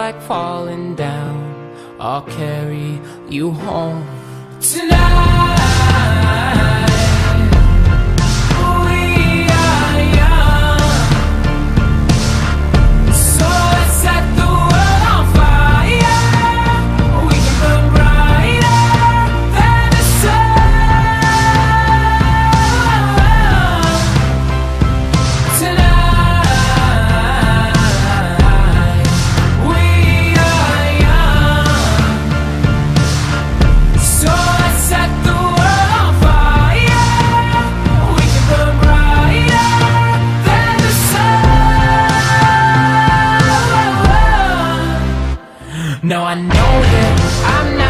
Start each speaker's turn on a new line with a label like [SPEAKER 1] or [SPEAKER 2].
[SPEAKER 1] like falling down. I'll carry you home tonight. We are young, so let's set the world on fire. We can burn brighter than the sun tonight. We are young, so let's set the world on fire. We can burn brighter than the sun. No, I know that I'm not